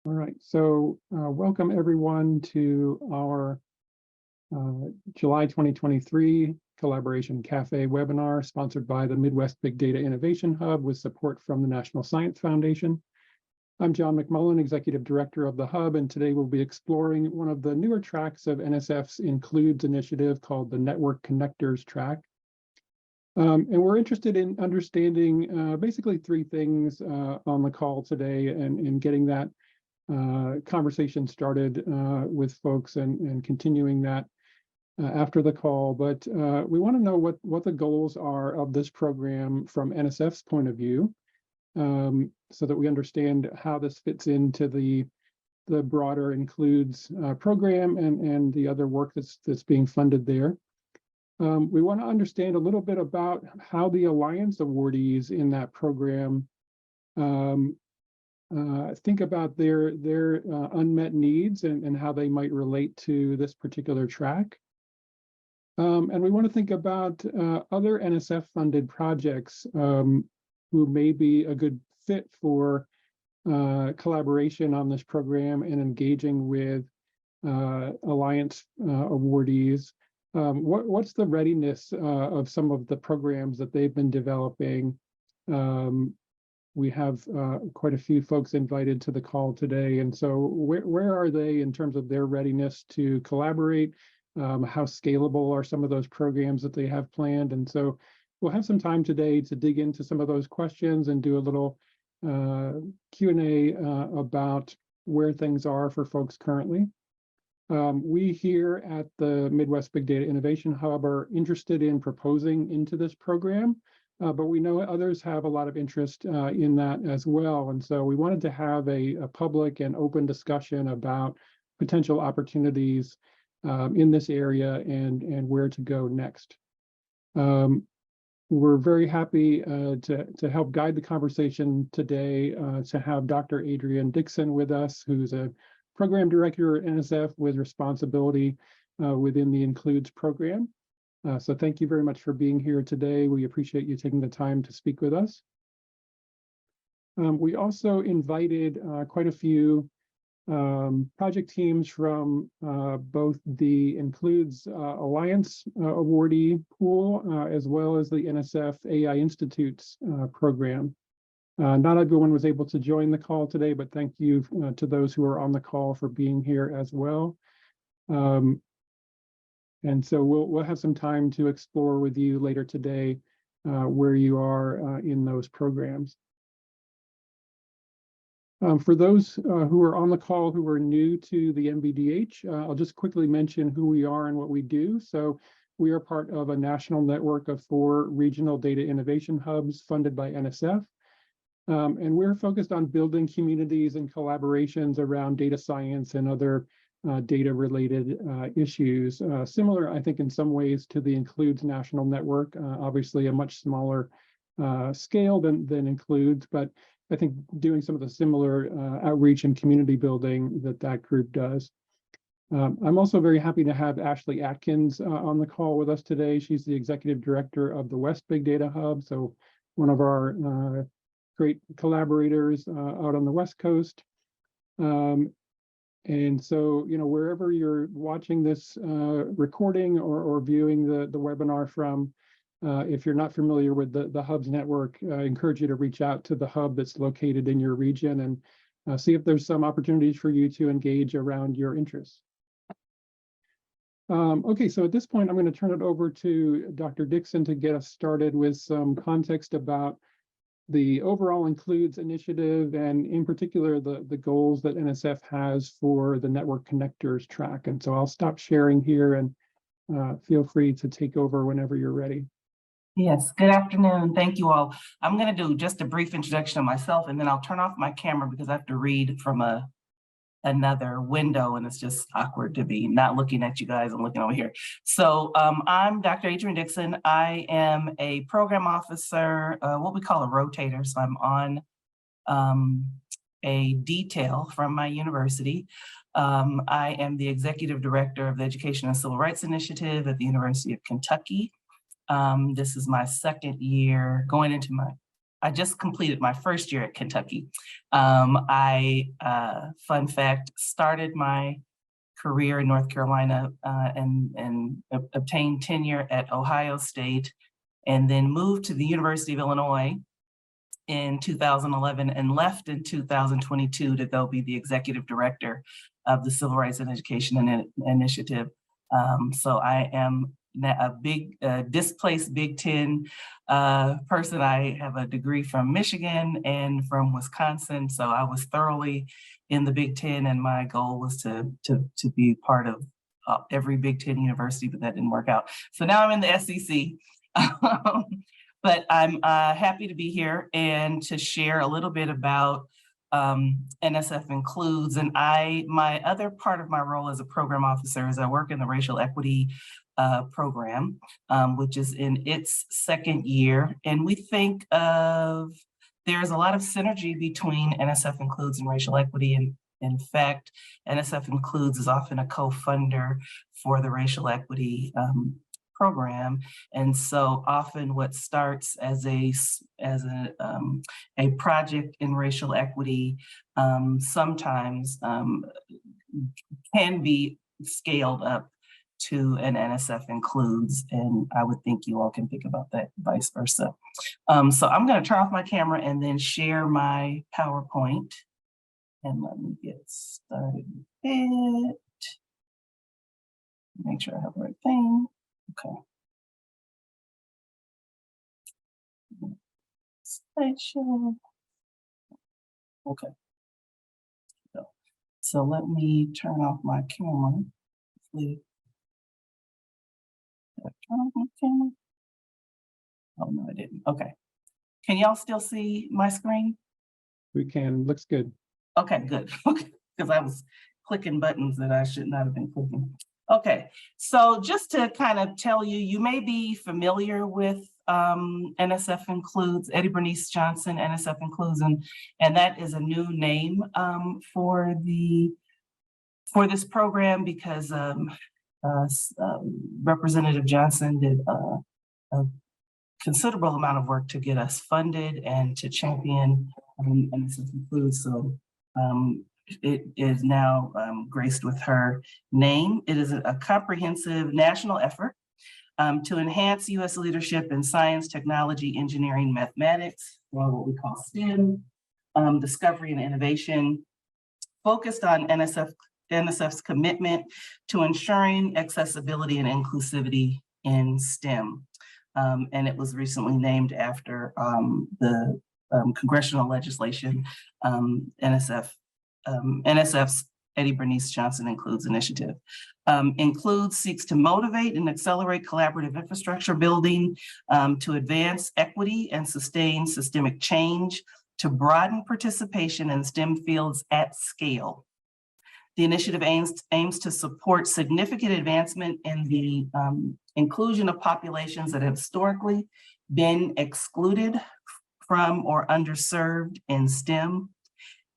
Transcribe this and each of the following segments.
All right, so welcome everyone to our July 2023 Collaboration Cafe webinar sponsored by the Midwest Big Data Innovation Hub with support from the National Science Foundation. I'm John MacMullen, Executive Director of the Hub, and today we'll be exploring one of the newer tracks of NSF's Includes initiative called the Network Connectors track. And we're interested in understanding basically three things on the call today and getting that conversation started with folks and continuing that after the call. But we want to know what the goals are of this program from NSF's point of view, so that we understand how this fits into the broader Includes program and the other work that's being funded there. We want to understand a little bit about how the Alliance awardees in that program think about their unmet needs and how they might relate to this particular track. And we want to think about other NSF-funded projects who may be a good fit for collaboration on this program and engaging with Alliance awardees. What's the readiness of some of the programs that they've been developing? We have quite a few folks invited to the call today, and so where are they in terms of their readiness to collaborate? How scalable are some of those programs that they have planned? And so we'll have some time today to dig into some of those questions and do a little Q&A about where things are for folks currently. We here at the Midwest Big Data Innovation Hub are interested in proposing into this program, but we know others have a lot of interest in that as well. And so we wanted to have a public and open discussion about potential opportunities in this area and where to go next. We're very happy to help guide the conversation today to have Dr. Adrienne Dixson with us, who's a program director at NSF with responsibility within the Includes program. So thank you very much for being here today. We appreciate you taking the time to speak with us. We also invited quite a few project teams from both the Includes Alliance awardee pool as well as the NSF AI Institutes program. Not everyone was able to join the call today, but thank you to those who are on the call for being here as well. And so we'll have some time to explore with you later today where you are in those programs. For those who are on the call who are new to the MBDH, I'll just quickly mention who we are and what we do. So we are part of a national network of 4 regional data innovation hubs funded by NSF. And we're focused on building communities and collaborations around data science and other data-related issues. Similar, I think, in some ways to the Includes national network, obviously a much smaller scale than Includes, but I think doing some of the similar outreach and community building that group does. I'm also very happy to have Ashley Atkins on the call with us today. She's the Executive Director of the West Big Data Hub, so one of our great collaborators out on the West Coast. And so, you know, wherever you're watching this recording or viewing the webinar from, if you're not familiar with the Hub's network, I encourage you to reach out to the Hub that's located in your region and see if there's some opportunities for you to engage around your interests. Okay, so at this point, I'm going to turn it over to Dr. Dixson to get us started with some context about the overall Includes initiative and in particular the goals that NSF has for the Network Connectors track. And so I'll stop sharing here and feel free to take over whenever you're ready. Yes, good afternoon. Thank you all. I'm going to do just a brief introduction of myself and then I'll turn off my camera because I have to read from another window and it's just awkward to be not looking at you guys and looking over here. So I'm Dr. Adrienne Dixson. I am a program officer, what we call a rotator. So I'm on a detail from my university. I am the executive director of the Education and Civil Rights Initiative at the University of Kentucky. This is my second year, going into my I just completed my first year at Kentucky. Fun fact, started my career in North Carolina and obtained tenure at Ohio State, and then moved to the University of Illinois in 2011 and left in 2022 to go be the executive director of the Civil Rights and Education Initiative. So I am a big displaced Big Ten person. I have a degree from Michigan and from Wisconsin, so I was thoroughly in the Big Ten, and my goal was to be part of every Big Ten university, but that didn't work out. So now I'm in the SEC. But I'm happy to be here and to share a little bit about NSF Includes. And my other part of my role as a program officer is I work in the racial equity program, which is in its second year. And we think there's a lot of synergy between NSF Includes and racial equity. And in fact, NSF Includes is often a co-funder for the racial equity program. And so often what starts as a project in racial equity sometimes can be scaled up to an NSF Includes, and I would think you all can think about that vice versa. So I'm going to turn off my camera and then share my PowerPoint, and let me get started with it. Make sure I have the right thing. Okay. Slideshow. Okay. So let me turn off my camera. Did I turn off my camera? Oh no, I didn't. Okay. Can y'all still see my screen? We can. Looks good. Okay, good. Okay, because I was clicking buttons that I should not have been clicking. Okay, so just to kind of tell you, you may be familiar with NSF Includes, Eddie Bernice Johnson, NSF Includes, and that is a new name for this program because Representative Johnson did a considerable amount of work to get us funded and to champion NSF Includes. So it is now graced with her name. It is a comprehensive national effort to enhance U.S. leadership in science, technology, engineering, mathematics, or what we call STEM, discovery and innovation, focused on NSF's commitment to ensuring accessibility and inclusivity in STEM. And it was recently named after the congressional legislation, NSF's Eddie Bernice Johnson Includes initiative. Includes seeks to motivate and accelerate collaborative infrastructure building to advance equity and sustain systemic change, to broaden participation in STEM fields at scale. The initiative aims to support significant advancement in the inclusion of populations that have historically been excluded from or underserved in STEM.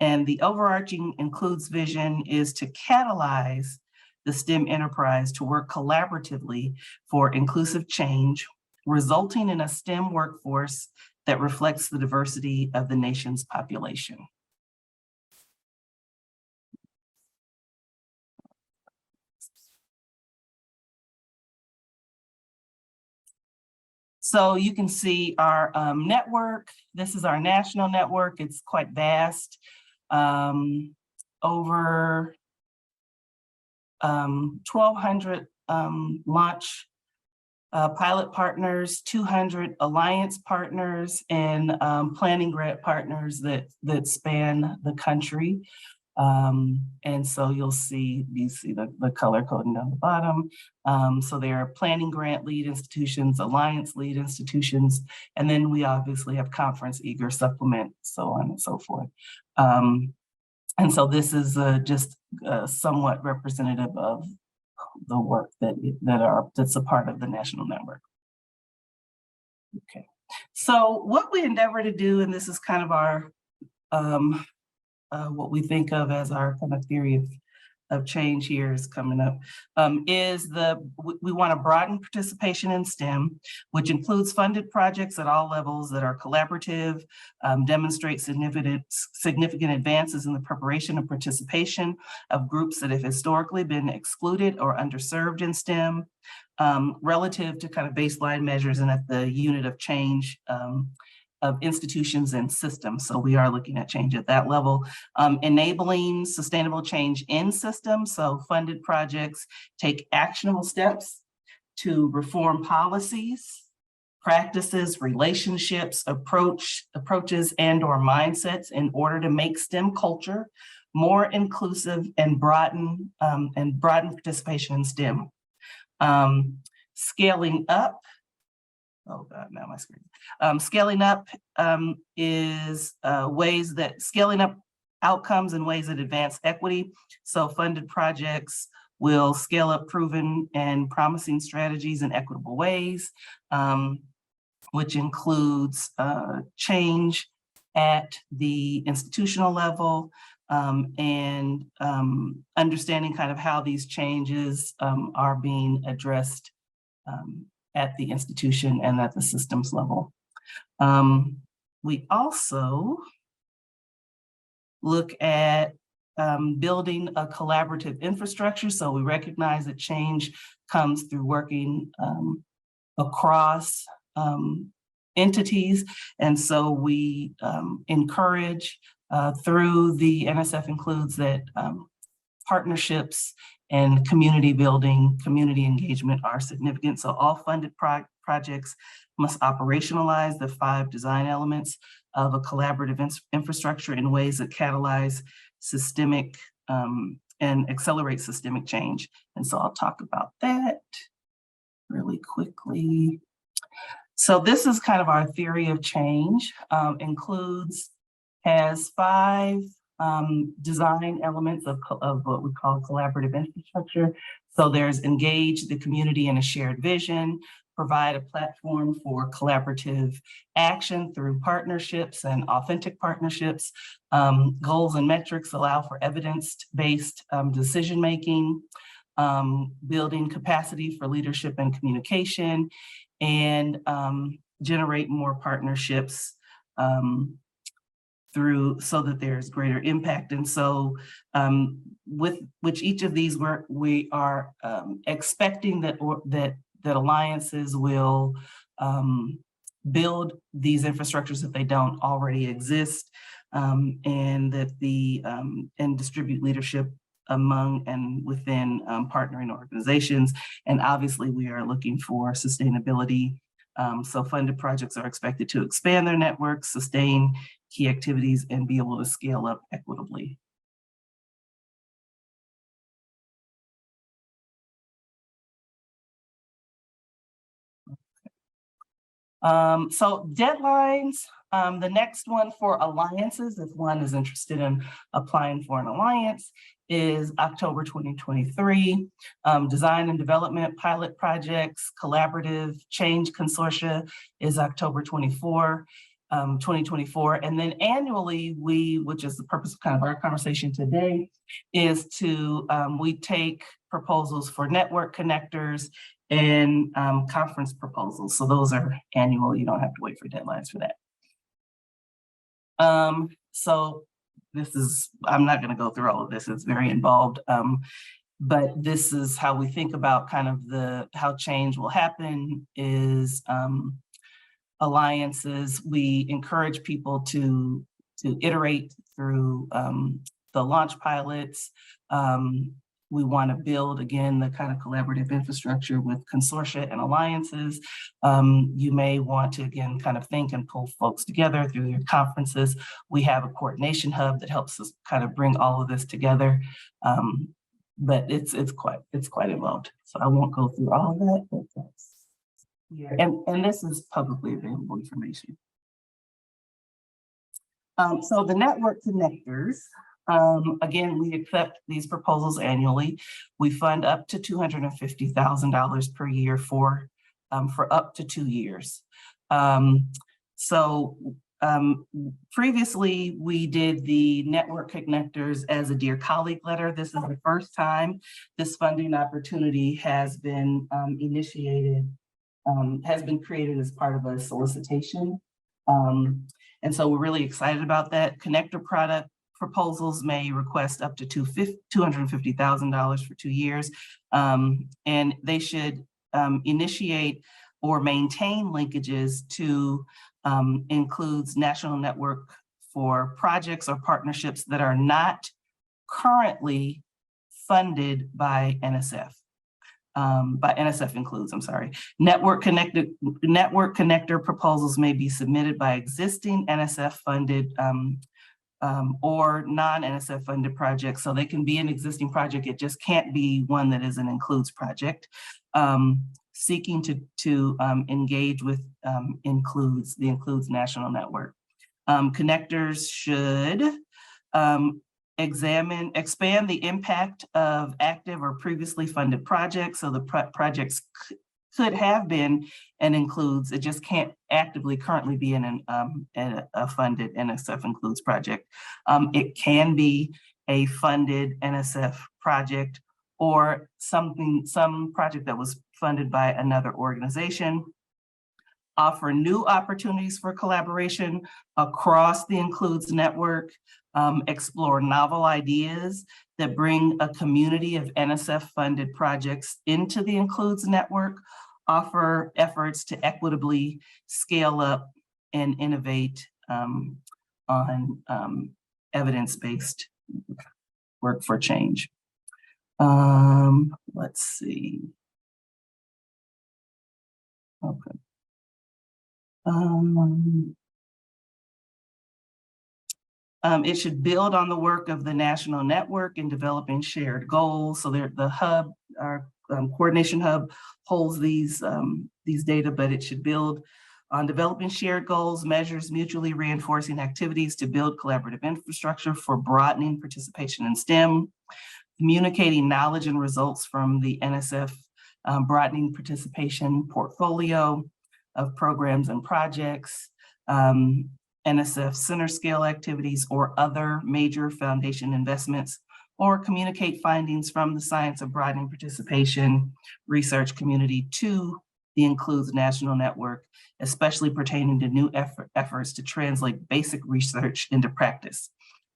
And the overarching Includes vision is to catalyze the STEM enterprise to work collaboratively for inclusive change, resulting in a STEM workforce that reflects the diversity of the nation's population. So you can see our network. This is our national network. It's quite vast. Over 1,200 launch pilot partners, 200 alliance partners, and planning grant partners that span the country. And so you see the color coding down the bottom. So there are planning grant lead institutions, alliance lead institutions, and then we obviously have conference eager supplement, so on and so forth. And so this is just somewhat representative of the work that's a part of the national network. Okay, so what we endeavor to do, and this is kind of our what we think of as our kind of theory of change here is coming up, we want to broaden participation in STEM, which includes funded projects at all levels that are collaborative, demonstrate significant advances in the preparation and participation of groups that have historically been excluded or underserved in STEM, relative to kind of baseline measures and at the unit of change of institutions and systems. So we are looking at change at that level. Enabling sustainable change in systems. So funded projects take actionable steps to reform policies, practices, relationships, approaches, and/or mindsets in order to make STEM culture more inclusive and broaden participation in STEM. Scaling up. Oh God, now my screen. Scaling up is scaling up outcomes in ways that advance equity. So funded projects will scale up proven and promising strategies in equitable ways, which includes change at the institutional level, and understanding kind of how these changes are being addressed at the institution and at the systems level. We also look at building a collaborative infrastructure. So we recognize that change comes through working across entities. And so we encourage through the NSF Includes that partnerships and community building, community engagement are significant. So all funded projects must operationalize the 5 design elements of a collaborative infrastructure in ways that catalyze systemic and accelerate systemic change. And so I'll talk about that really quickly. So this is kind of our theory of change. Includes, has 5 design elements of what we call collaborative infrastructure. So there's engage the community in a shared vision, provide a platform for collaborative action through partnerships and authentic partnerships. Goals and metrics allow for evidence-based decision-making, building capacity for leadership and communication, and generate more partnerships so that there's greater impact. And so with which each of these we are expecting that alliances will build these infrastructures if they don't already exist, and that and distribute leadership among and within partnering organizations. And obviously we are looking for sustainability. So funded projects are expected to expand their networks, sustain key activities, and be able to scale up equitably. So deadlines, the next one for alliances, if one is interested in applying for an alliance, is October 2023. Design and development pilot projects, collaborative change consortia is October 2024. And then annually, which is the purpose of kind of our conversation today, is to, we take proposals for network connectors and conference proposals. So those are annual, you don't have to wait for deadlines for that. So this is, I'm not gonna go through all of this, it's very involved, but this is how we think about kind of how change will happen is alliances. We encourage people to iterate through the launch pilots. We want to build, again, the kind of collaborative infrastructure with consortia and alliances. You may want to, again, kind of think and pull folks together through your conferences. We have a coordination hub that helps us kind of bring all of this together. But it's quite involved. So I won't go through all of that, but that's here. And this is publicly available information. So the network connectors, again, we accept these proposals annually. We fund up to $250,000 per year for up to 2 years. So Previously, we did the network connectors as a Dear Colleague letter. This is the first time this funding opportunity has been initiated, has been created as part of a solicitation. And so we're really excited about that. Connector product proposals may request up to $250,000 for 2 years. And they should initiate or maintain linkages to Includes national network for projects or partnerships that are not currently funded by NSF. By NSF Includes, I'm sorry. Network connector proposals may be submitted by existing NSF funded or non-NSF funded projects. So they can be an existing project, it just can't be one that is an Includes project. Seeking to engage with the Includes National Network. Connectors should expand the impact of active or previously funded projects. So the projects could have been and Includes, it just can't actively currently be in a funded NSF Includes project. It can be a funded NSF project or some project that was funded by another organization. Offer new opportunities for collaboration across the Includes network. Explore novel ideas that bring a community of NSF funded projects into the Includes network. Offer efforts to equitably scale up and innovate on evidence-based work for change. Let's see. Okay. It should build on the work of the national network in developing shared goals. So the hub, our coordination hub, holds these data, but it should build on developing shared goals, measures mutually reinforcing activities to build collaborative infrastructure for broadening participation in STEM, communicating knowledge and results from the NSF broadening participation portfolio of programs and projects, NSF center scale activities or other major foundation investments, or communicate findings from the science of broadening participation research community to the Includes National Network, especially pertaining to new efforts to translate basic research into practice.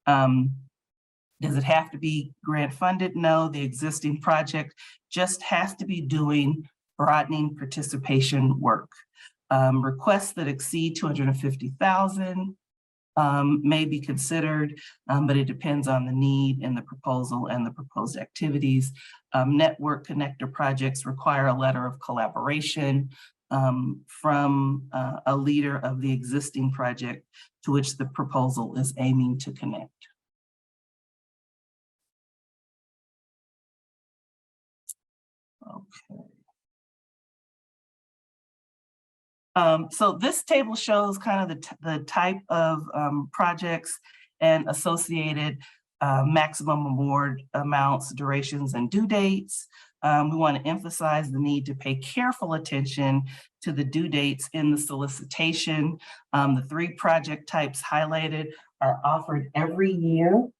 Does it have to be grant funded? No, the existing project just has to be doing broadening participation work. Requests that exceed $250,000 may be considered, but it depends on the need in the proposal and the proposed activities. Network connector projects require a letter of collaboration from a leader of the existing project to which the proposal is aiming to connect. Okay. So this table shows kind of the type of projects and associated maximum award amounts, durations, and due dates. We want to emphasize the need to pay careful attention to the due dates in the solicitation. The 3 project types highlighted are offered every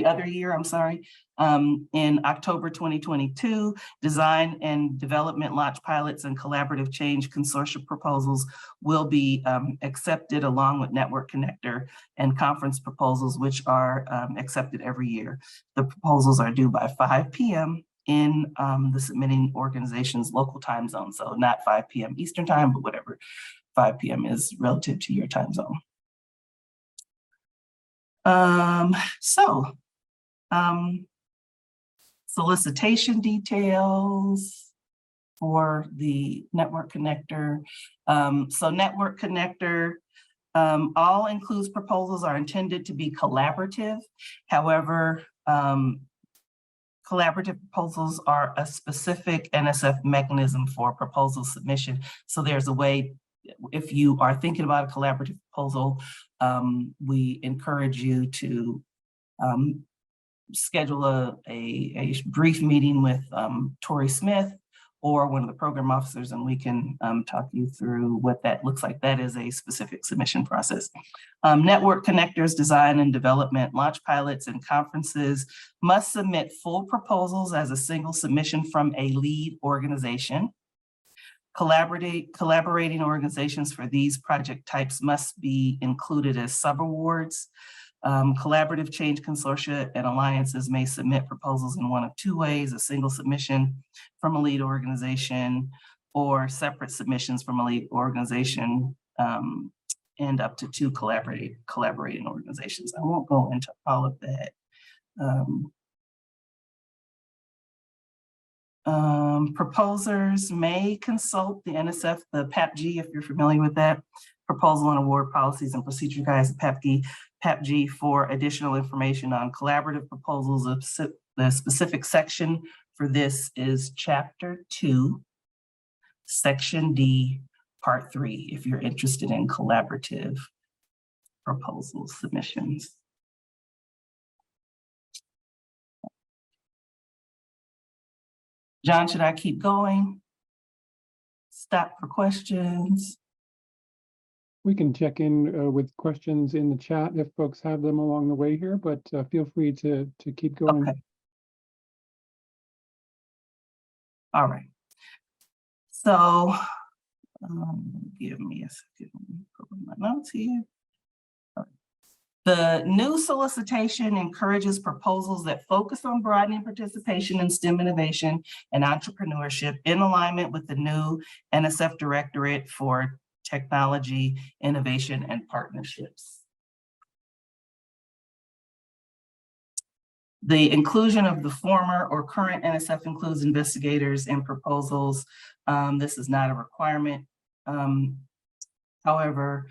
other year, I'm sorry. In October 2022, design and development launch pilots and collaborative change consortium proposals will be accepted along with network connector and conference proposals, which are accepted every year. The proposals are due by 5 p.m. in the submitting organization's local time zone. So not 5 p.m. Eastern time, but whatever 5 p.m. is relative to your time zone. Solicitation details for the network connector. So network connector, all Includes proposals are intended to be collaborative. However, collaborative proposals are a specific NSF mechanism for proposal submission. So there's a way, if you are thinking about a collaborative proposal, we encourage you to schedule a brief meeting with Tori Smith or one of the program officers, and we can talk you through what that looks like. That is a specific submission process. Network connectors, design and development, launch pilots, and conferences must submit full proposals as a single submission from a lead organization. Collaborating organizations for these project types must be included as subawards. Collaborative change consortia and alliances may submit proposals in one of two ways: a single submission from a lead organization or separate submissions from a lead organization, and up to two collaborating organizations. I won't go into all of that. Proposers may consult the NSF, the PAPG, if you're familiar with that, Proposal and Award Policies and Procedure Guides, PAPG, for additional information on collaborative proposals. The specific section for this is Chapter 2, Section D, Part 3, if you're interested in collaborative proposal submissions. John, should I keep going? Stop for questions? We can check in with questions in the chat if folks have them along the way here, but feel free to keep going. Okay. All right. So give me a second. Let me put my notes here. The new solicitation encourages proposals that focus on broadening participation in STEM innovation and entrepreneurship in alignment with the new NSF Directorate for Technology, Innovation, and Partnerships. The inclusion of the former or current NSF Includes investigators in proposals. This is not a requirement. However,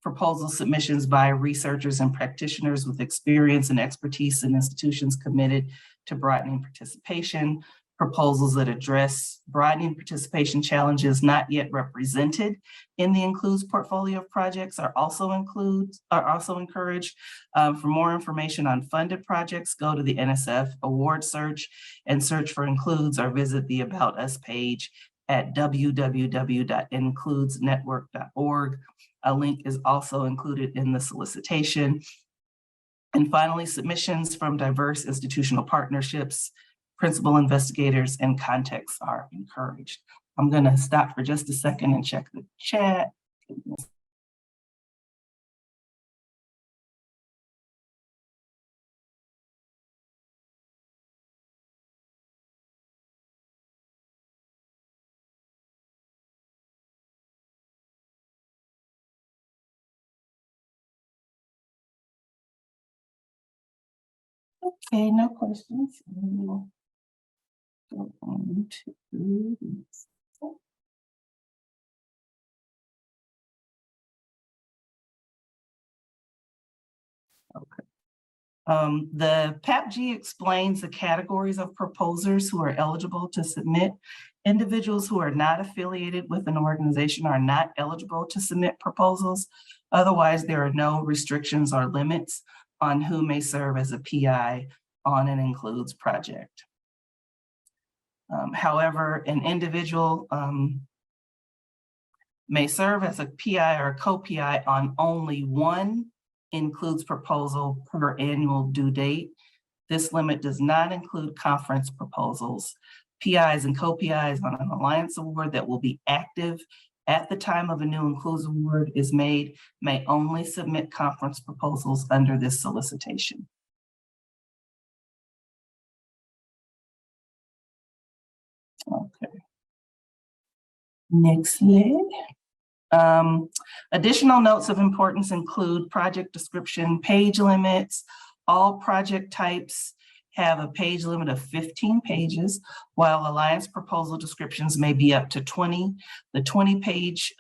proposal submissions by researchers and practitioners with experience and expertise in institutions committed to broadening participation. Proposals that address broadening participation challenges not yet represented in the Includes portfolio of projects are also encouraged. For more information on funded projects, go to the NSF award search and search for Includes, or visit the About Us page at www.includesnetwork.org. A link is also included in the solicitation. And finally, submissions from diverse institutional partnerships, principal investigators, and contexts are encouraged. I'm going to stop for just a second and check the chat. Okay, no questions. We'll go on to this. Okay. The PAPG explains the categories of proposers who are eligible to submit. Individuals who are not affiliated with an organization are not eligible to submit proposals. Otherwise, there are no restrictions or limits on who may serve as a PI on an Includes project. However, an individual may serve as a PI or co-PI on only one Includes proposal per annual due date. This limit does not include conference proposals. PIs and co-PIs on an Alliance Award that will be active at the time of a new Includes award is made may only submit conference proposals under this solicitation. Okay. Next slide. Additional notes of importance include project description, page limits. All project types have a page limit of 15 pages, while Alliance proposal descriptions may be up to 20. The 20-page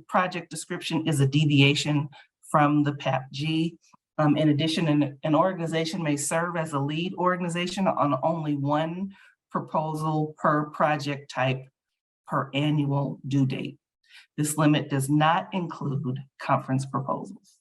project description is a deviation from the PAPG. In addition, an organization may serve as a lead organization on only one proposal per project type per annual due date. This limit does not include conference proposals.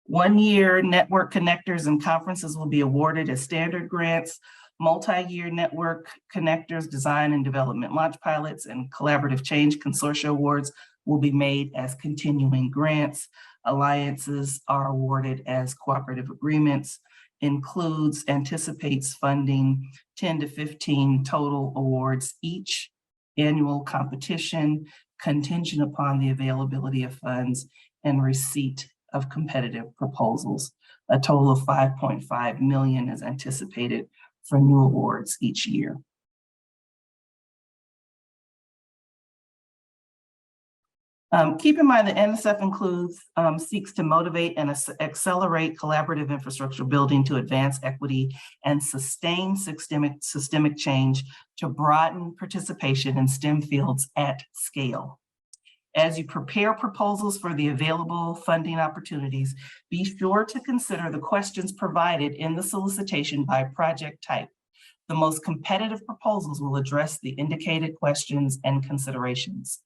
1 year network connectors and conferences will be awarded as standard grants. multi-year network connectors, design and development launch pilots, and collaborative change consortia awards will be made as continuing grants. Alliances are awarded as cooperative agreements. Includes anticipates funding 10 to 15 total awards each. Annual competition contingent upon the availability of funds and receipt of competitive proposals. A total of 5.5 million is anticipated for new awards each year. Keep in mind that NSF Includes seeks to motivate and accelerate collaborative infrastructure building to advance equity and sustain systemic change to broaden participation in STEM fields at scale. As you prepare proposals for the available funding opportunities, be sure to consider the questions provided in the solicitation by project type. The most competitive proposals will address the indicated questions and considerations.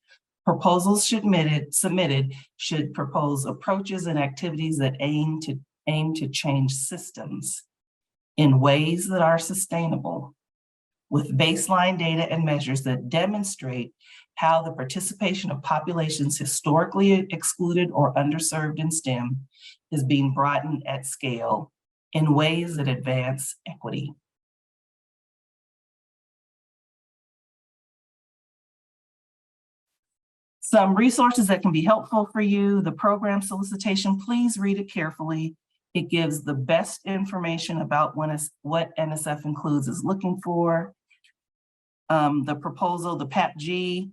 Proposals submitted should propose approaches and activities that aim to change systems in ways that are sustainable, with baseline data and measures that demonstrate how the participation of populations historically excluded or underserved in STEM is being broadened at scale in ways that advance equity. Some resources that can be helpful for you: the program solicitation, please read it carefully. It gives the best information about what NSF Includes is looking for. The proposal, the PAPG,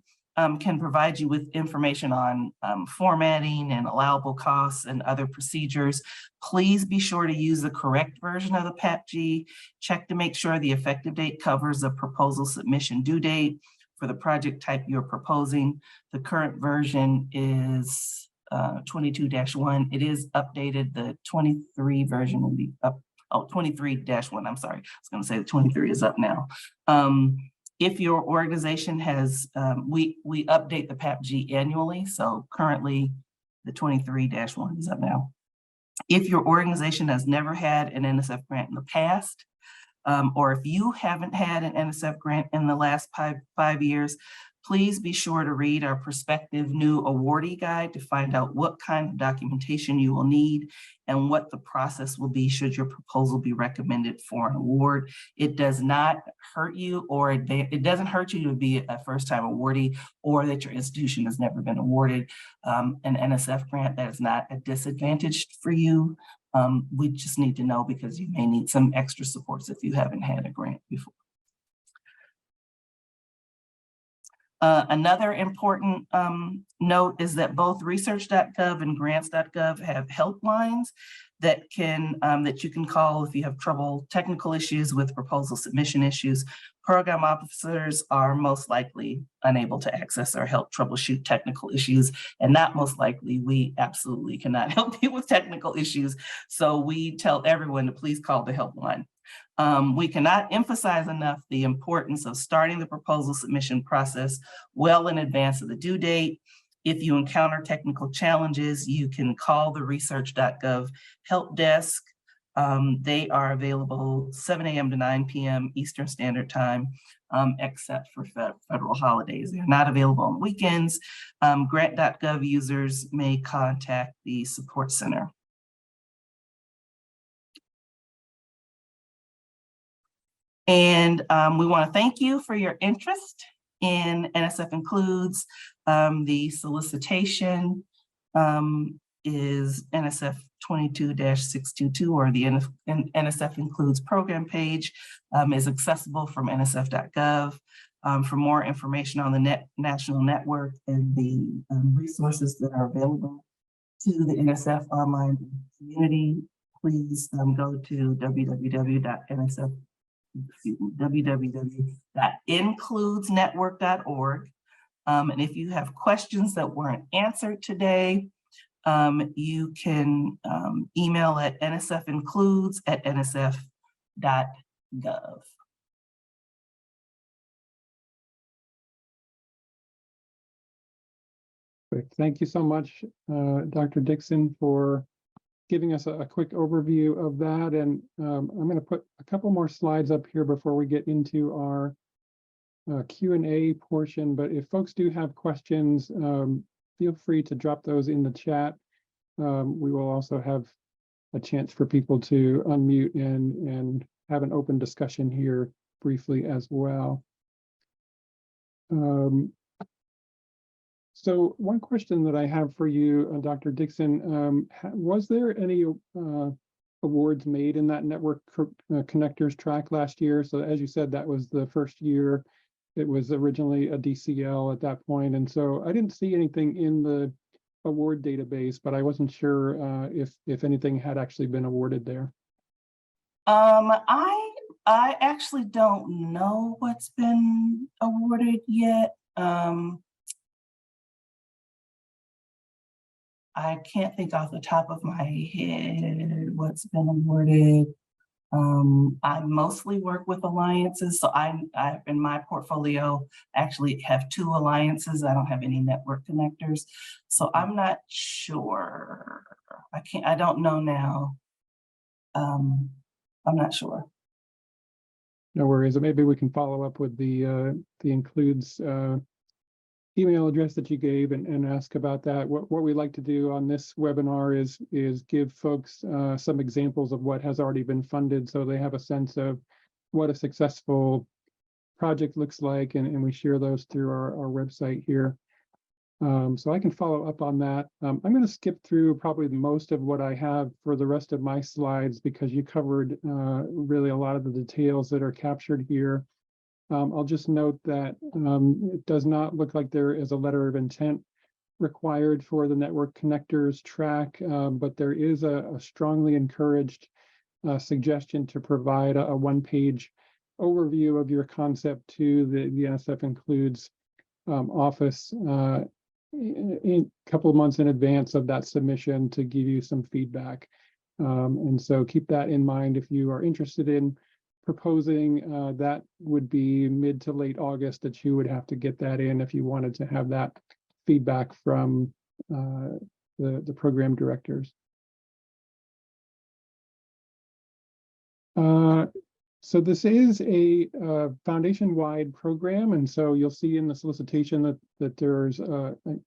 can provide you with information on formatting and allowable costs and other procedures. Please be sure to use the correct version of the PAPG. Check to make sure the effective date covers the proposal submission due date for the project type you're proposing. The current version is 22-1. It is updated. The 23 version will be up. Oh, 23-1, I'm sorry. I was gonna say the 23 is up now. If your organization has, we update the PAPG annually, so currently the 23-1 is up now. If your organization has never had an NSF grant in the past, or if you haven't had an NSF grant in the last five years, please be sure to read our prospective new awardee guide to find out what kind of documentation you will need and what the process will be should your proposal be recommended for an award. It does not hurt you, or it doesn't hurt you to be a first-time awardee or that your institution has never been awarded an NSF grant. That is not a disadvantage for you. We just need to know because you may need some extra supports if you haven't had a grant before. Another important note is that both research.gov and grants.gov have helplines that you can call if you have technical issues with proposal submission issues. Program officers are most likely unable to access or help troubleshoot technical issues, and not most likely, we absolutely cannot help you with technical issues. So we tell everyone to please call the helpline. We cannot emphasize enough the importance of starting the proposal submission process well in advance of the due date. If you encounter technical challenges, you can call the research.gov help desk. They are available 7 a.m. to 9 p.m. Eastern Standard Time, except for federal holidays. They're not available on weekends. Grant.gov users may contact the support center. And we want to thank you for your interest in NSF Includes. The solicitation is NSF 22-622, or the NSF Includes program page is accessible from nsf.gov. For more information on the national network and the resources that are available to the NSF online community, please go to www.includesnetwork.org. And if you have questions that weren't answered today, you can email at nsfincludes@nsf.gov. Thank you so much, Dr. Dixon, for giving us a quick overview of that. And I'm going to put a couple more slides up here before we get into our Q&A portion. But if folks do have questions, feel free to drop those in the chat. We will also have a chance for people to unmute and have an open discussion here briefly as well. So one question that I have for you, Dr. Dixon, was there any awards made in that network connectors track last year? So as you said, that was the first year. It was originally a DCL at that point. And so I didn't see anything in the award database, but I wasn't sure if anything had actually been awarded there. I actually don't know what's been awarded yet. I can't think off the top of my head what's been awarded. I mostly work with alliances, so I in my portfolio actually have 2 alliances. I don't have any network connectors, so I'm not sure. I don't know now. I'm not sure. No worries. Maybe we can follow up with the Includes email address that you gave and ask about that. What we like to do on this webinar is give folks some examples of what has already been funded, so they have a sense of what a successful project looks like, and we share those through our website here. So I can follow up on that. I'm going to skip through probably most of what I have for the rest of my slides because you covered really a lot of the details that are captured here. I'll just note that it does not look like there is a letter of intent required for the network connectors track, but there is a strongly encouraged suggestion to provide a one-page overview of your concept to the NSF Includes office a couple of months in advance of that submission to give you some feedback. And so keep that in mind if you are interested in proposing. That would be mid to late August that you would have to get that in if you wanted to have that feedback from the program directors. So this is a foundation-wide program, and so you'll see in the solicitation that there's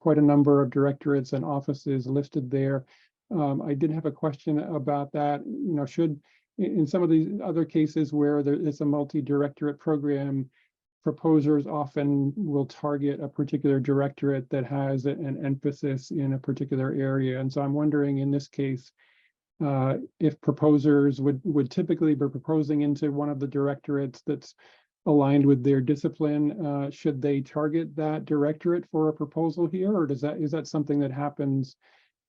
quite a number of directorates and offices listed there. I did have a question about that. You know, should in some of these other cases where there is a multi-directorate program, proposers often will target a particular directorate that has an emphasis in a particular area. And so I'm wondering in this case, if proposers would typically be proposing into one of the directorates that's aligned with their discipline, should they target that directorate for a proposal here, or is that something that happens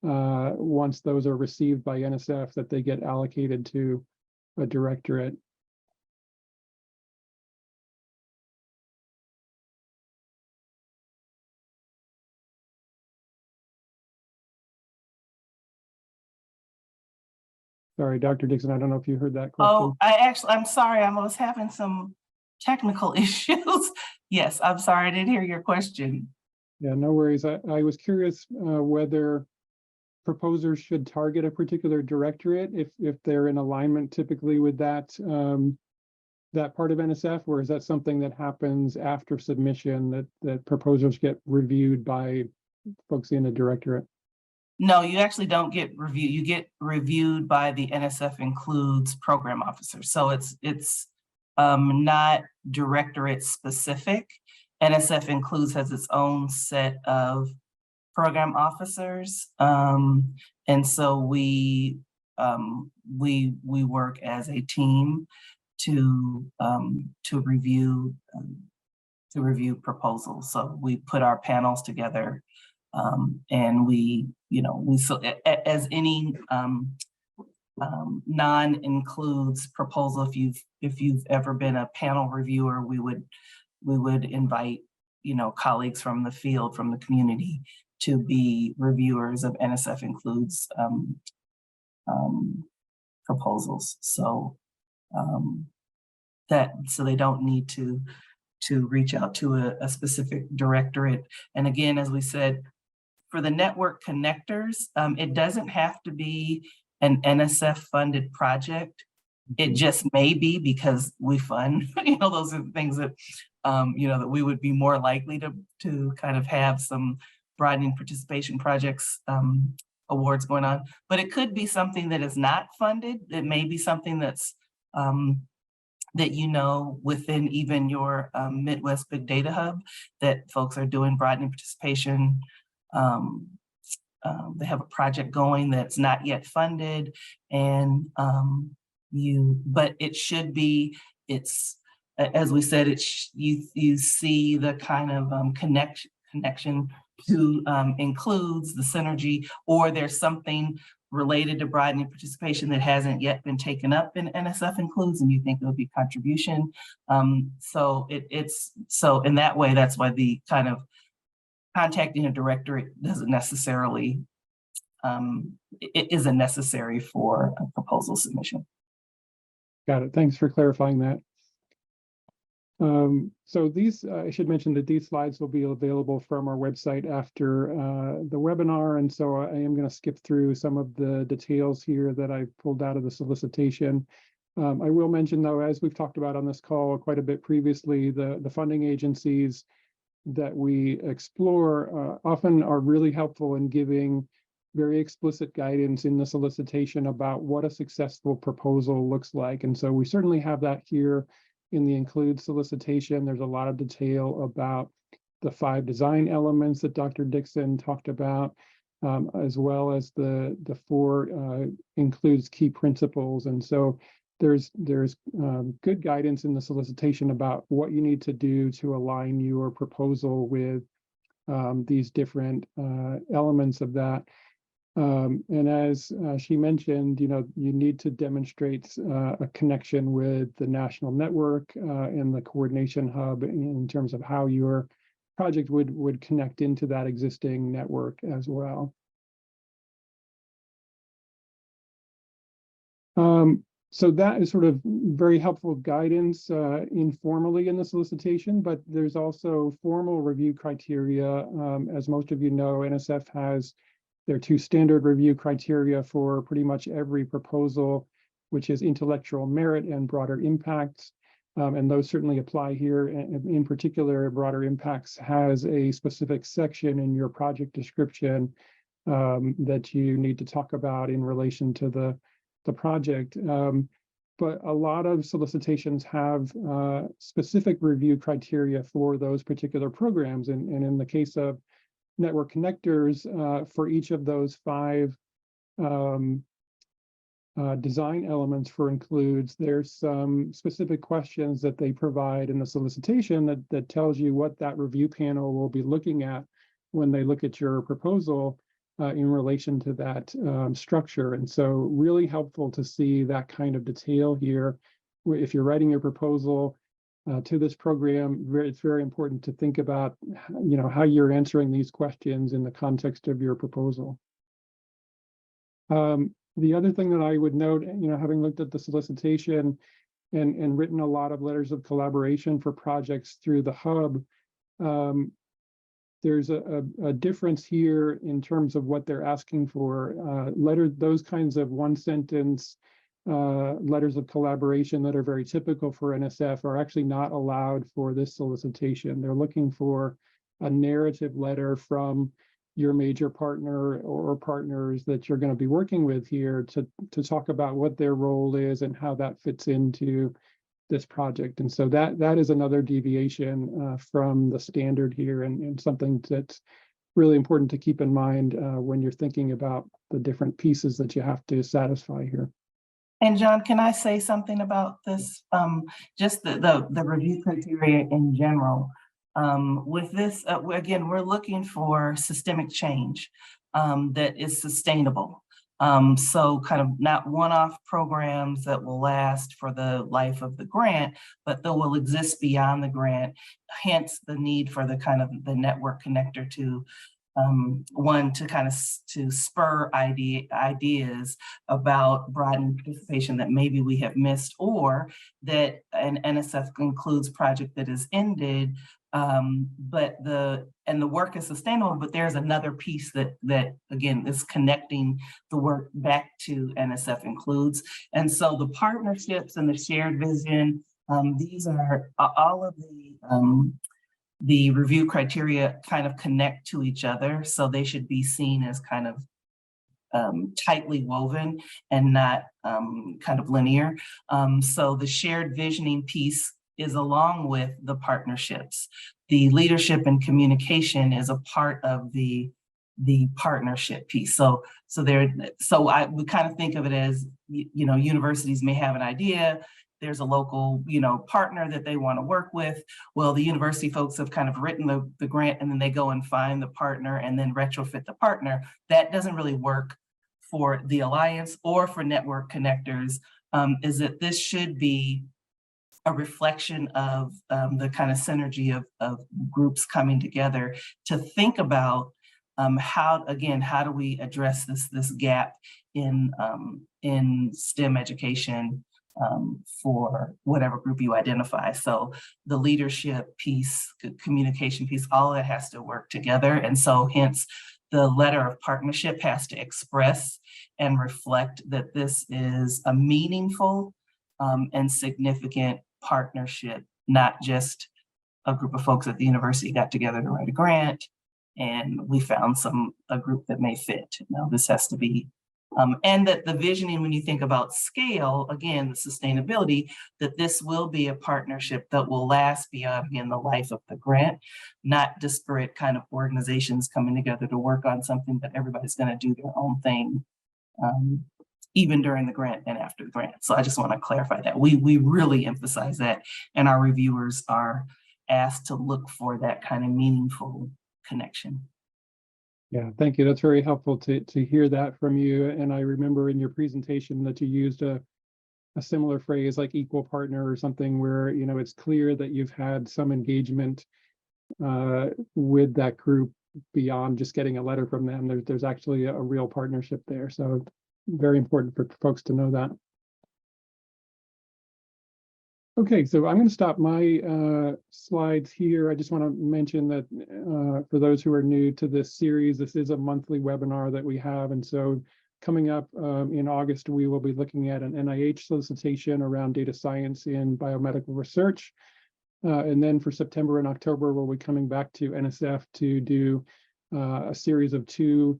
once those are received by NSF, that they get allocated to a directorate? Sorry, Dr. Dixon, I don't know if you heard that question. Oh, I'm sorry, I was having some technical issues. Yes, I'm sorry, I didn't hear your question. Yeah, no worries. I was curious whether proposers should target a particular directorate if they're in alignment typically with that that part of NSF, or is that something that happens after submission, that proposals get reviewed by folks in the directorate? No, you actually don't get reviewed. You get reviewed by the NSF Includes program officer. So it's not directorate specific. NSF Includes has its own set of program officers, and so we work as a team to review proposals. So we put our panels together, and we so as any non-includes proposal, if you've ever been a panel reviewer, we would invite colleagues from the field, from the community, to be reviewers of NSF Includes proposals. So so they don't need to reach out to a specific directorate. And again, as we said, for the network connectors, it doesn't have to be an NSF funded project. It just may be because we fund, those are the things that, that we would be more likely to kind of have some broadening participation projects awards going on. But it could be something that is not funded. It may be something that's that within even your Midwest Big Data Hub that folks are doing broadening participation. They have a project going that's not yet funded, and but it should be. It's as we said. You see the kind of connection to includes the synergy, or there's something related to broadening participation that hasn't yet been taken up in NSF Includes, and you think it would be contribution. So in that way, that's why the kind of contacting a directorate doesn't necessarily, it isn't necessary for a proposal submission. Got it. Thanks for clarifying that. So these, I should mention that these slides will be available from our website after the webinar. And so I am going to skip through some of the details here that I pulled out of the solicitation. I will mention, though, as we've talked about on this call quite a bit previously, the funding agencies that we explore often are really helpful in giving very explicit guidance in the solicitation about what a successful proposal looks like. And so we certainly have that here in the Include solicitation. There's a lot of detail about the 5 design elements that Dr. Dixson talked about, as well as the 4 Includes key principles. And so there's good guidance in the solicitation about what you need to do to align your proposal with these different elements of that. And as she mentioned, you need to demonstrate a connection with the national network and the coordination hub in terms of how your project would connect into that existing network as well. So that is sort of very helpful guidance informally in the solicitation, but there's also formal review criteria. As most of you know, NSF has their 2 standard review criteria for pretty much every proposal, which is intellectual merit and broader impacts. And those certainly apply here. And in particular, broader impacts has a specific section in your project description that you need to talk about in relation to the project. But a lot of solicitations have specific review criteria for those particular programs. And in the case of network connectors, for each of those 5 design elements for Includes, there's some specific questions that they provide in the solicitation that tells you what that review panel will be looking at when they look at your proposal in relation to that structure. And so really helpful to see that kind of detail here. If you're writing your proposal to this program, it's very important to think about, how you're answering these questions in the context of your proposal. The other thing that I would note, having looked at the solicitation and written a lot of letters of collaboration for projects through the hub, there's a difference here in terms of what they're asking for. Those kinds of 1-sentence letters of collaboration that are very typical for NSF are actually not allowed for this solicitation. They're looking for a narrative letter from your major partner or partners that you're going to be working with here to talk about what their role is and how that fits into this project. And so that is another deviation from the standard here, and something that's really important to keep in mind when you're thinking about the different pieces that you have to satisfy here. And John, can I say something about this? Just the review criteria in general. With this, again, we're looking for systemic change that is sustainable. So kind of not one-off programs that will last for the life of the grant, but that will exist beyond the grant, hence the need for the kind of the network connector to to spur ideas about broadened participation that maybe we have missed, or that an NSF Includes project that is ended But the work is sustainable, but there's another piece that again is connecting the work back to NSF Includes. And so the partnerships and the shared vision, these are all of the review criteria kind of connect to each other. So they should be seen as kind of tightly woven and not kind of linear. So the shared visioning piece is along with the partnerships. The leadership and communication is a part of the partnership piece. So we kind of think of it as, you know, universities may have an idea. There's a local, you know, partner that they want to work with. Well, the university folks have kind of written the grant, and then they go and find the partner and then retrofit the partner. That doesn't really work for the Alliance or for network connectors. Is that this should be a reflection of the kind of synergy of groups coming together to think about how do we address this gap in STEM education for whatever group you identify. So the leadership piece, communication piece, all of that has to work together. And so hence the letter of partnership has to express and reflect that this is a meaningful and significant partnership, not just a group of folks at the university got together to write a grant and we found a group that may fit. No, this has to be, and that the visioning, when you think about scale, again, the sustainability, that this will be a partnership that will last beyond, again, the life of the grant, not disparate kind of organizations coming together to work on something, but everybody's going to do their own thing. Even during the grant and after the grant. So I just want to clarify that. We really emphasize that, and our reviewers are asked to look for that kind of meaningful connection. Yeah, thank you. That's very helpful to hear that from you. And I remember in your presentation that you used a similar phrase like equal partner or something where, you know, it's clear that you've had some engagement with that group beyond just getting a letter from them. There's actually a real partnership there. So very important for folks to know that. Okay, so I'm going to stop my slides here. I just want to mention that for those who are new to this series, this is a monthly webinar that we have. And so coming up in August, we will be looking at an NIH solicitation around data science in biomedical research. And then for September and October, we'll be coming back to NSF to do a series of 2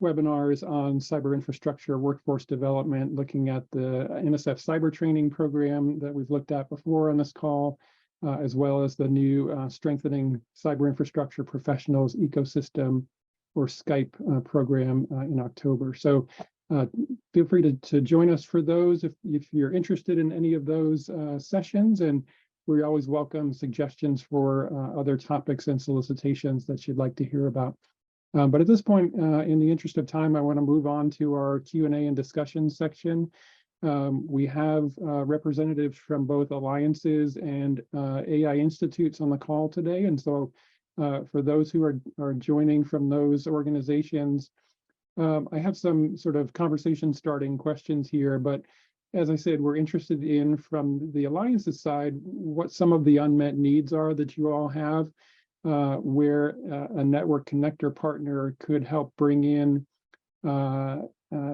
webinars on cyber infrastructure workforce development, looking at the NSF cyber training program that we've looked at before on this call, as well as the new Strengthening Cyber Infrastructure Professionals Ecosystem, or SCYPE program in October. So feel free to join us for those if you're interested in any of those sessions, and we always welcome suggestions for other topics and solicitations that you'd like to hear about. But at this point, in the interest of time, I want to move on to our Q&A and discussion section. We have representatives from both alliances and AI institutes on the call today. And so for those who are joining from those organizations, I have some sort of conversation starting questions here. But as I said, we're interested in, from the alliances side, what some of the unmet needs are that you all have. Where a network connector partner could help bring in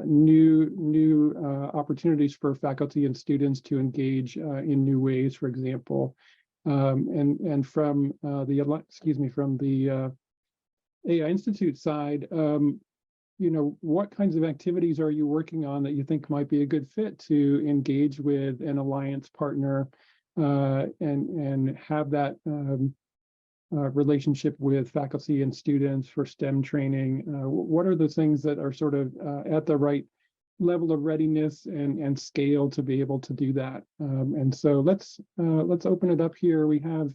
new opportunities for faculty and students to engage in new ways, for example. And from the AI Institute side, you know, what kinds of activities are you working on that you think might be a good fit to engage with an alliance partner and have that relationship with faculty and students for STEM training? What are the things that are sort of at the right level of readiness and scale to be able to do that? And so let's open it up here. We have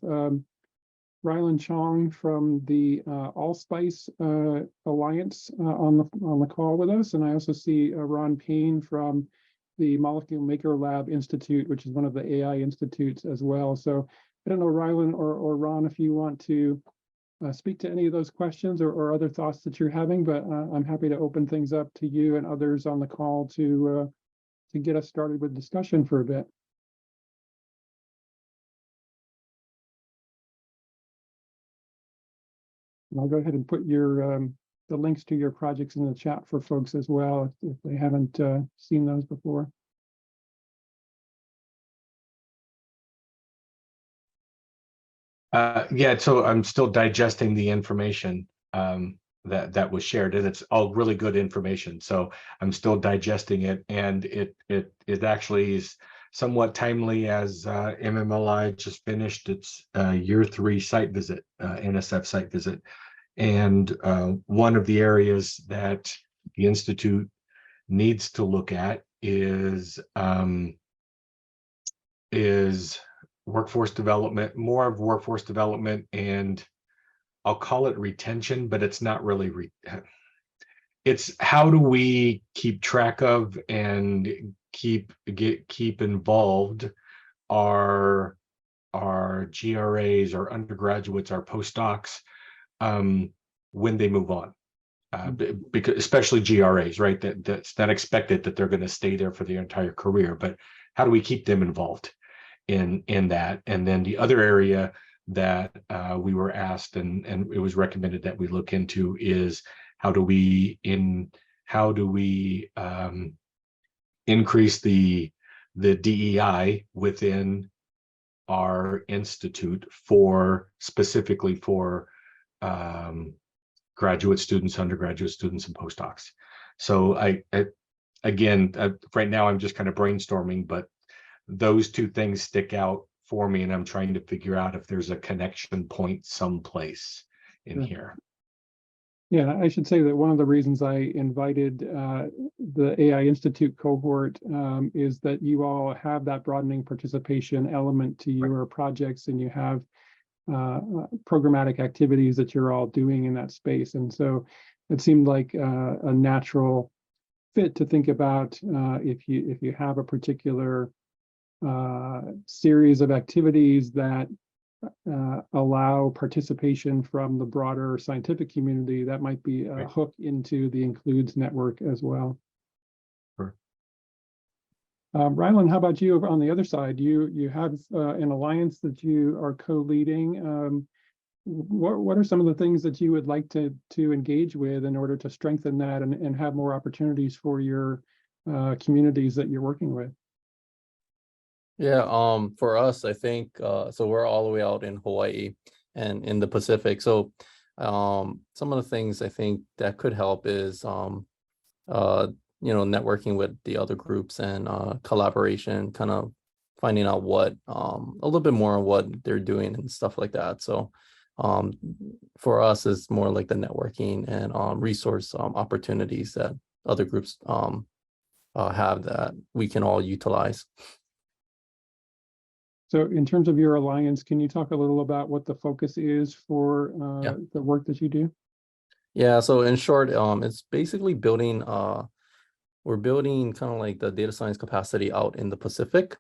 Rylan Chong from the Allspice Alliance on the call with us, and I also see Ron Payne from the Molecule Maker Lab Institute, which is one of the AI institutes as well. So I don't know, Rylan or Ron, if you want to speak to any of those questions or other thoughts that you're having, but I'm happy to open things up to you and others on the call to get us started with discussion for a bit. And I'll go ahead and put your the links to your projects in the chat for folks as well if they haven't seen those before. Yeah, so I'm still digesting the information that was shared, and it's all really good information. So I'm still digesting it, and it actually is somewhat timely as MMLI just finished its year 3 site visit, NSF site visit, and one of the areas that the Institute needs to look at is workforce development, more of workforce development, and I'll call it retention, but it's not really it's how do we keep track of and keep involved our GRAs, our undergraduates, our postdocs when they move on. Because especially GRAs, right? That's not expected that they're going to stay there for their entire career, but how do we keep them involved in that? And then the other area that we were asked and it was recommended that we look into is how do we increase the DEI within our institute specifically for graduate students, undergraduate students, and postdocs. So again, right now I'm just kind of brainstorming, but those two things stick out for me, and I'm trying to figure out if there's a connection point someplace in here. Yeah, I should say that one of the reasons I invited the AI Institute cohort is that you all have that broadening participation element to your projects, and you have programmatic activities that you're all doing in that space. And so it seemed like a natural fit to think about if you have a particular series of activities that allow participation from the broader scientific community, that might be a hook into the Includes network as well. Sure. Rylan, how about you over on the other side? You have an alliance that you are co-leading. What are some of the things that you would like to engage with in order to strengthen that and have more opportunities for your communities that you're working with? Yeah, for us, I think so we're all the way out in Hawaii and in the Pacific. So some of the things I think that could help is networking with the other groups and collaboration, kind of finding out what a little bit more on what they're doing and stuff like that. So for us, it's more like the networking and resource opportunities that other groups have that we can all utilize. So in terms of your alliance, can you talk a little about what the focus is for the work that you do? Yeah, so in short, it's basically building, we're building kind of like the data science capacity out in the Pacific.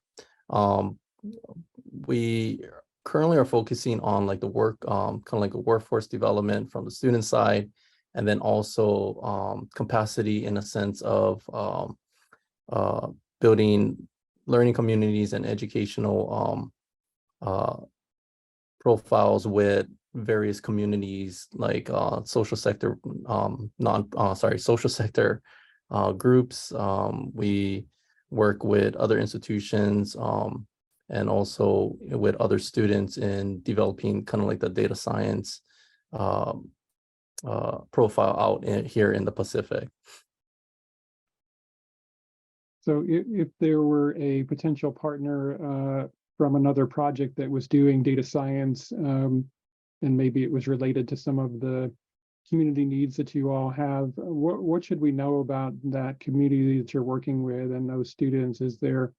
We currently are focusing on like the work, kind of like a workforce development from the student side, and then also capacity in a sense of building learning communities and educational profiles with various communities like social sector social sector groups. We work with other institutions and also with other students in developing kind of like the data science profile out here in the Pacific. So if there were a potential partner from another project that was doing data science, and maybe it was related to some of the community needs that you all have, what should we know about that community that you're working with and those students? Is there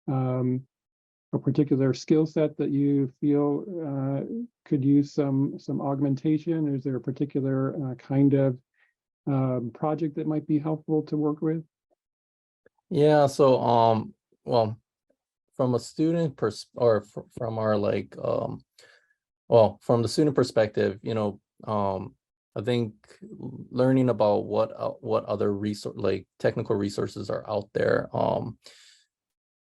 a particular skill set that you feel could use some augmentation? Is there a particular kind of project that might be helpful to work with? Yeah, so well, from a student from our like from the student perspective, I think learning about what other technical resources are out there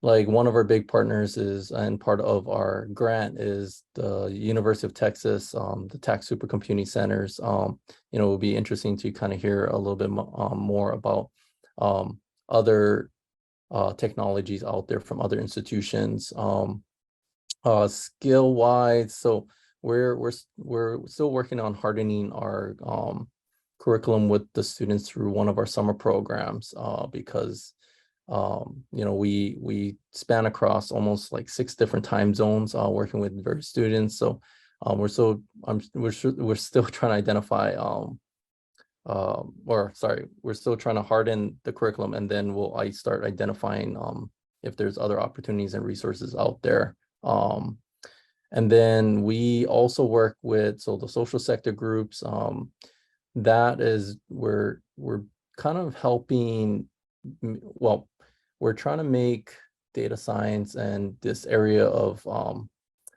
like one of our big partners is, and part of our grant is the University of Texas, the tax supercomputing centers. You know, it would be interesting to kind of hear a little bit more about other technologies out there from other institutions. Skill wise, so we're still working on hardening our curriculum with the students through one of our summer programs, because you know, we span across almost like 6 different time zones, working with various students. So we're still trying to identify we're still trying to harden the curriculum, and then I start identifying if there's other opportunities and resources out there. And then we also work with the social sector groups. That is where we're kind of helping, well, we're trying to make data science and this area of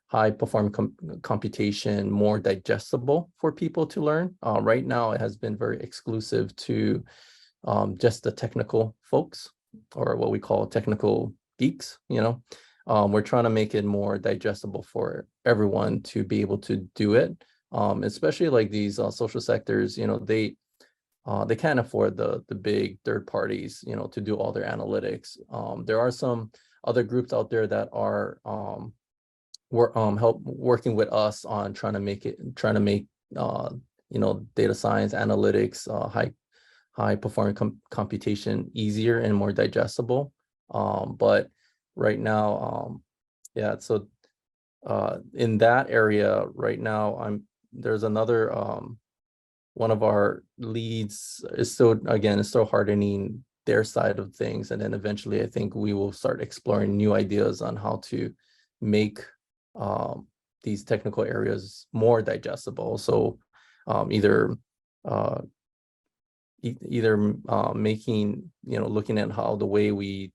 high performing computation more digestible for people to learn. Right now, it has been very exclusive to just the technical folks, or what we call technical geeks, you know. We're trying to make it more digestible for everyone to be able to do it, especially like these social sectors, you know, they can't afford the big third parties, you know, to do all their analytics. There are some other groups out there that are working with us on trying to make you know, data science, analytics, high performing computation easier and more digestible. But right now, yeah, so in that area right now, there's another one of our leads is still hardening their side of things, and then eventually I think we will start exploring new ideas on how to make these technical areas more digestible. So either making, you know, looking at how the way we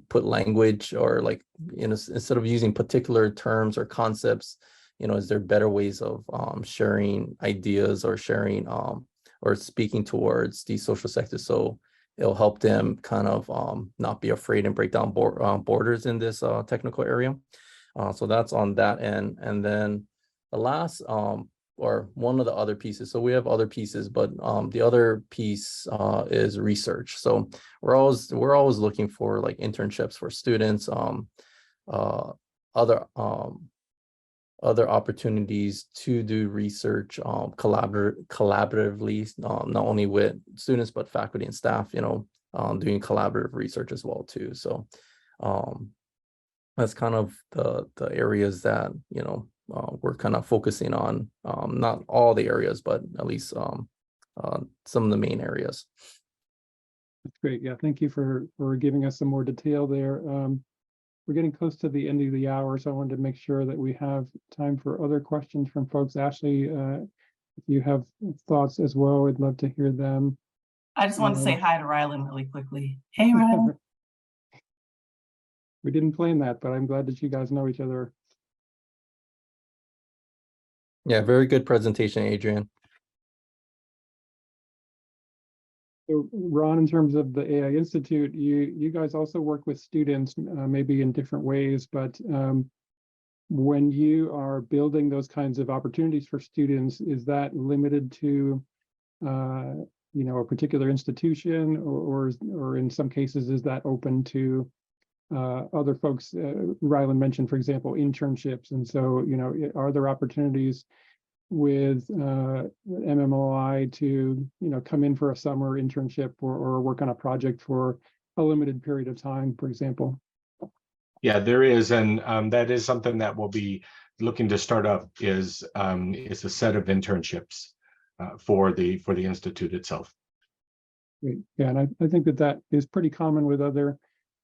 put language, or like, you know, instead of using particular terms or concepts, you know, is there better ways of sharing ideas, or sharing or speaking towards these social sectors, so it'll help them kind of not be afraid and break down borders in this technical area. So that's on that end. And then the last or one of the other pieces, so we have other pieces, but the other piece is research. So we're always looking for like internships for students, other opportunities to do research collaboratively, not only with students but faculty and staff, you know, doing collaborative research as well too. So that's kind of the areas that, you know, we're kind of focusing on, not all the areas, but at least some of the main areas. That's great. Yeah, thank you for giving us some more detail there. We're getting close to the end of the hour, so I wanted to make sure that we have time for other questions from folks. Ashley, if you have thoughts as well, I'd love to hear them. I just want to say hi to Rylan really quickly. Hey, Rylan. We didn't plan that, but I'm glad that you guys know each other. Yeah, very good presentation, Adrienne. So Ron, in terms of the AI Institute, you guys also work with students, maybe in different ways, but when you are building those kinds of opportunities for students, is that limited to you know, a particular institution, or in some cases is that open to other folks? Rylan mentioned, for example, internships, and so, you know, are there opportunities with MMLI to, you know, come in for a summer internship or work on a project for a limited period of time, for example? Yeah, there is, and that is something that we'll be looking to start up, is a set of internships for the institute itself. Great. Yeah, and I think that is pretty common with other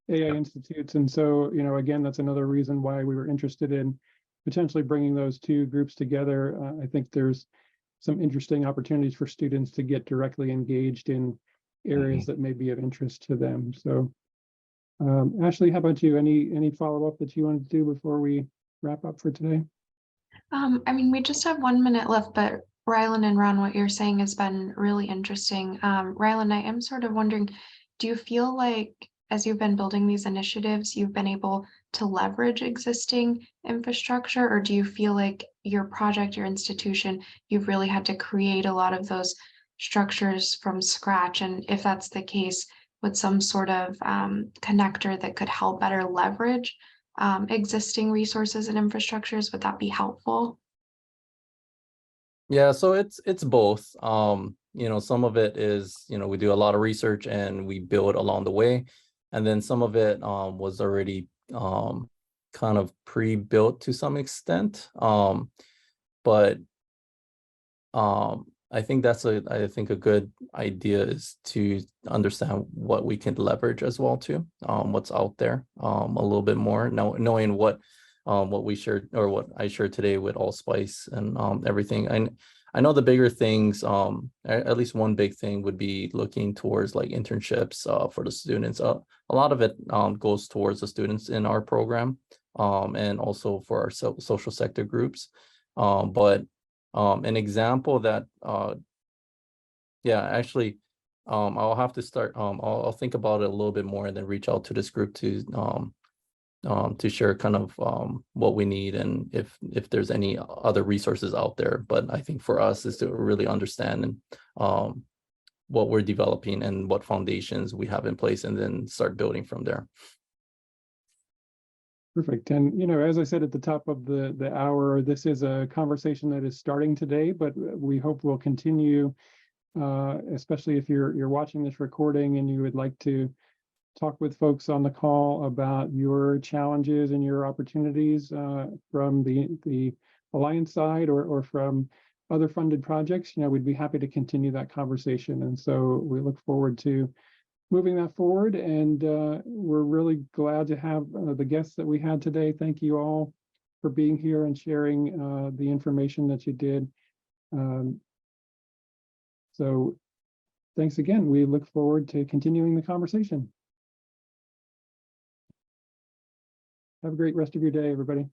AI institutes, and so, you know, again, that's another reason why we were interested in potentially bringing those two groups together. I think there's some interesting opportunities for students to get directly engaged in areas that may be of interest to them. So, Ashley, how about you? Any follow-up that you want to do before we wrap up for today? I mean, we just have 1 minute left, but Rylan and Ron, what you're saying has been really interesting. Rylan, I am sort of wondering, do you feel like as you've been building these initiatives, you've been able to leverage existing infrastructure, or do you feel like your project, your institution, you've really had to create a lot of those structures from scratch? And if that's the case, with some sort of connector that could help better leverage existing resources and infrastructures, would that be helpful? Yeah, so it's both. Some of it is, we do a lot of research and we build along the way. And then some of it was already kind of pre-built to some extent. But I think that's a good idea is to understand what we can leverage as well too, what's out there a little bit more, knowing what we shared or what I shared today with Allspice and everything. And I know the bigger things, at least one big thing would be looking towards like internships for the students. A lot of it goes towards the students in our program and also for our social sector groups. But an example that, actually, I'll have to start, I'll think about it a little bit more and then reach out to this group to share kind of what we need and if there's any other resources out there. But I think for us is to really understand what we're developing and what foundations we have in place and then start building from there. Perfect. And, as I said at the top of the hour, this is a conversation that is starting today, but we hope will continue, especially if you're watching this recording and you would like to talk with folks on the call about your challenges and your opportunities from the Alliance side or from other funded projects. We'd be happy to continue that conversation. And so we look forward to moving that forward, and we're really glad to have the guests that we had today. Thank you all for being here and sharing the information that you did. So thanks again. We look forward to continuing the conversation. Have a great rest of your day, everybody.